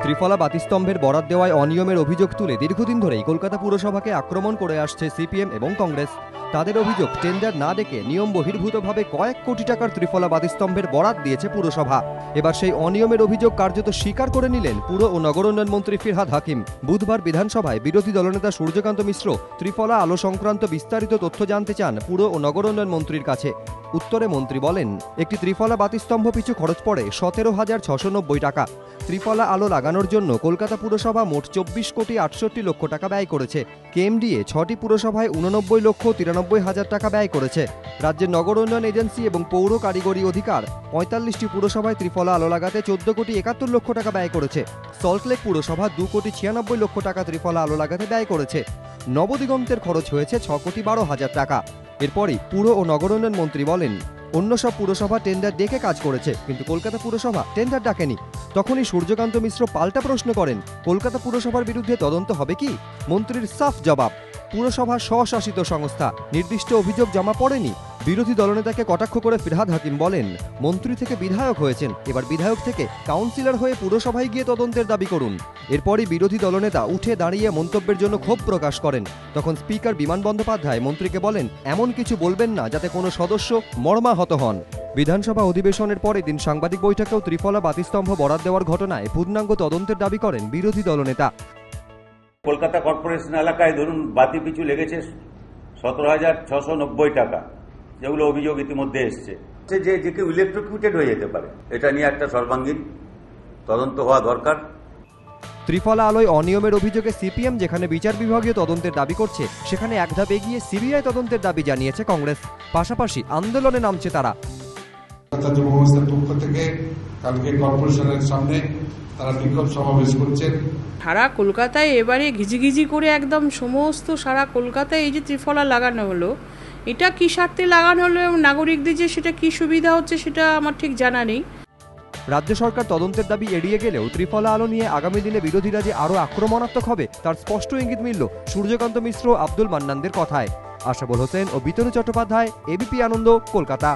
ত্রিফলা বাতিস্তম্ভের বরাত দেওয়ায় অনিয়মের অভিযোগ তুলে দীর্ঘদিন ধরেই কলকাতা পুরসভাকে আক্রমণ করে আসছে সিপিএম এবং কংগ্রেস। তাদের অভিযোগ, টেন্ডার না ডেকে নিয়ম বহির্ভূতভাবে কয়েক কোটি টাকার ত্রিফলা বাতিস্তম্ভের বরাত দিয়েছে পুরসভা। এবার সেই অনিয়মের অভিযোগ কার্যত স্বীকার করে নিলেন পুর ও নগর উন্নয়ন মন্ত্রী ফিরহাদ হাকিম। বুধবার বিধানসভায় বিরোধী দলনেতা সূর্যকান্ত মিশ্র ত্রিফলা আলো সংক্রান্ত বিস্তারিত তথ্য জানতে চান পুর ও নগর উন্নয়ন মন্ত্রীর কাছে। উত্তরে মন্ত্রী বলেন, একটি ত্রিফলা বাতিস্তম্ভ পিছু খরচ পড়ে 17,690 টাকা। ত্রিফলা আলো লাগানোর জন্য কলকাতা পুরসভা মোট 24 কোটি 68 লক্ষ টাকা ব্যয় করেছে। কেএমডিএ 6টি পুরসভায় 89,93,000 টাকা ব্যয় করেছে। রাজ্যের নগর উন্নয়ন এজেন্সি এবং পৌর কারিগরি অধিকার 45টি পুরসভায় ত্রিফলা আলো লাগাতে 14 কোটি 71 লক্ষ টাকা ব্যয় করেছে। সল্টলেক পুরসভা 2 কোটি 96 লক্ষ টাকা ত্রিফলা আলো লাগাতে ব্যয় করেছে। নবদিগন্তের খরচ হয়েছে 6 কোটি 12,000 টাকা। এরপরই পুর ও নগর উন্নয়ন মন্ত্রী বলেন, অন্য সব পুরসভা টেন্ডার ডেকে কাজ করেছে, কিন্তু কলকাতা পুরসভা টেন্ডার ডাকেনি। তখনই সূর্যকান্ত মিশ্র পাল্টা প্রশ্ন করেন, কলকাতা পুরসভার বিরুদ্ধে তদন্ত হবে কি? মন্ত্রীর সাফ জবাব, পুরসভা স্বশাসিত সংস্থা, নির্দিষ্ট অভিযোগ জমা পড়েনি। বিরোধী দলনেতাকে কটাক্ষ করে ফিরহাদ হাকিম বলেন, মন্ত্রী থেকে বিধায়ক হয়েছেন, এবার বিধায়ক থেকে কাউন্সিলর হয়ে পুরসভায় গিয়ে তদন্তের দাবি করুন। এরপরই বিরোধী দলনেতা উঠে দাঁড়িয়ে মন্তব্যের জন্য ক্ষোভ প্রকাশ করেন। তখন স্পিকার বিমান বন্দ্যোপাধ্যায় মন্ত্রীকে বলেন, এমন কিছু বলবেন না যাতে কোনো সদস্য মর্মাহত হন। বিধানসভা অধিবেশনের পরে দিন সাংবাদিক বৈঠকেও ত্রিফলা বাতিস্তম্ভ বরাত দেওয়ার ঘটনায় পূর্ণাঙ্গ তদন্তের দাবি করেন বিরোধী দলনেতা। কলকাতা কর্পোরেশন এলাকায় ধরুন বাতি পিছু লেগেছে 17,690 টাকা, যেগুলো অভিযোগ ইতিমধ্যে এসছে, যে কেউ ইলেকট্রোকিউটেড হয়ে যেতে পারে। এটা নিয়ে একটা সর্বাঙ্গীন তদন্ত হওয়া দরকার। ত্রিফলা আলোয় অনিয়মের অভিযোগে সিপিএম যেখানে বিচার বিভাগীয় তদন্তের দাবি করছে, সেখানে এক ধাপ এগিয়ে সিবিআই তদন্তের দাবি জানিয়েছে কংগ্রেস। পাশাপাশি আন্দোলনে নামছে তারা। পক্ষ থেকে কালকে কর্পোরেশনের সামনে তারা বিক্ষোভ সমাবেশ করছেন। সারা কলকাতায় এবারে ঘিজিঘিজি করে একদম সমস্ত সারা কলকাতায় এই যে ত্রিফলা লাগানো হলো, এটা কি স্বার্থে লাগানো হলো এবং নাগরিকদের যে সেটা কি সুবিধা হচ্ছে সেটা আমার ঠিক জানা নেই। রাজ্য সরকার তদন্তের দাবি এড়িয়ে গেলেও ত্রিফলা আলো নিয়ে আগামী দিনে বিরোধীরা যে আরও আক্রমণাত্মক হবে তার স্পষ্ট ইঙ্গিত মিলল সূর্যকান্ত মিশ্র, আব্দুল মান্নানদের কথায়। আশাবুল হোসেন ও বিতনু চট্টোপাধ্যায়, এবিপি আনন্দ, কলকাতা।